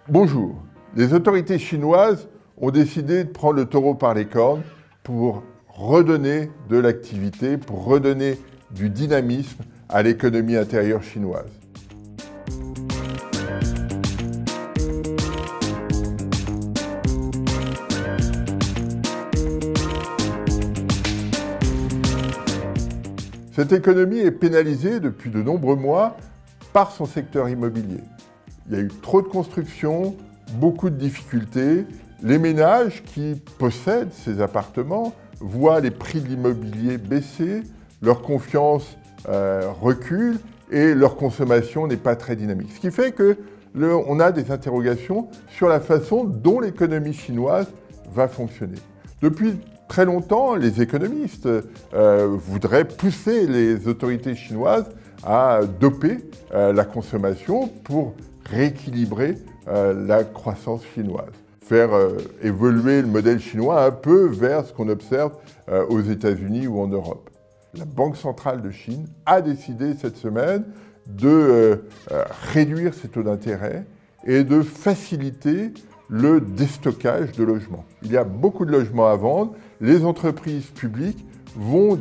Bonjour. Les autorités chinoises ont décidé de prendre le taureau par les cornes pour redonner de l'activité, pour redonner du dynamisme à l'économie intérieure chinoise. Cette économie est pénalisée depuis de nombreux mois par son secteur immobilier. Il y a eu trop de construction, beaucoup de difficultés. Les ménages qui possèdent ces appartements voient les prix de l'immobilier baisser, leur confiance recule et leur consommation n'est pas très dynamique. Ce qui fait qu'on a des interrogations sur la façon dont l'économie chinoise va fonctionner. Depuis très longtemps, les économistes voudraient pousser les autorités chinoises à doper la consommation pour rééquilibrer la croissance chinoise, faire évoluer le modèle chinois un peu vers ce qu'on observe aux États-Unis ou en Europe. La Banque centrale de Chine a décidé cette semaine de réduire ses taux d'intérêt et de faciliter le déstockage de logements. Il y a beaucoup de logements à vendre. Les entreprises publiques vont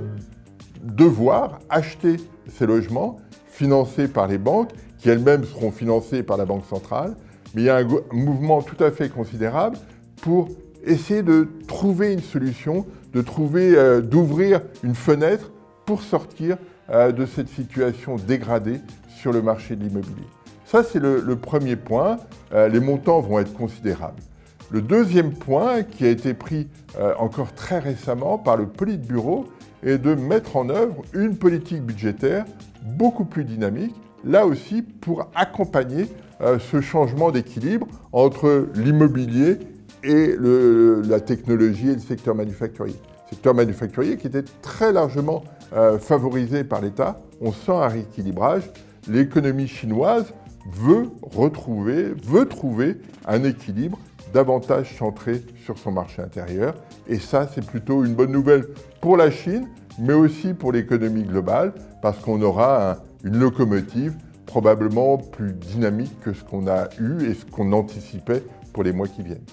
devoir acheter ces logements financés par les banques, qui elles-mêmes seront financées par la Banque centrale. Mais il y a un mouvement tout à fait considérable pour essayer de trouver une solution, d'ouvrir une fenêtre pour sortir de cette situation dégradée sur le marché de l'immobilier. Ça, c'est le premier point. Les montants vont être considérables. Le deuxième point, qui a été pris encore très récemment par le Politburo, est de mettre en œuvre une politique budgétaire beaucoup plus dynamique, là aussi pour accompagner ce changement d'équilibre entre l'immobilier et la technologie et le secteur manufacturier. Le secteur manufacturier qui était très largement favorisé par l'État. On sent un rééquilibrage. L'économie chinoise veut trouver un équilibre davantage centré sur son marché intérieur. Et ça, c'est plutôt une bonne nouvelle pour la Chine, mais aussi pour l'économie globale, parce qu'on aura une locomotive probablement plus dynamique que ce qu'on a eu et ce qu'on anticipait pour les mois qui viennent.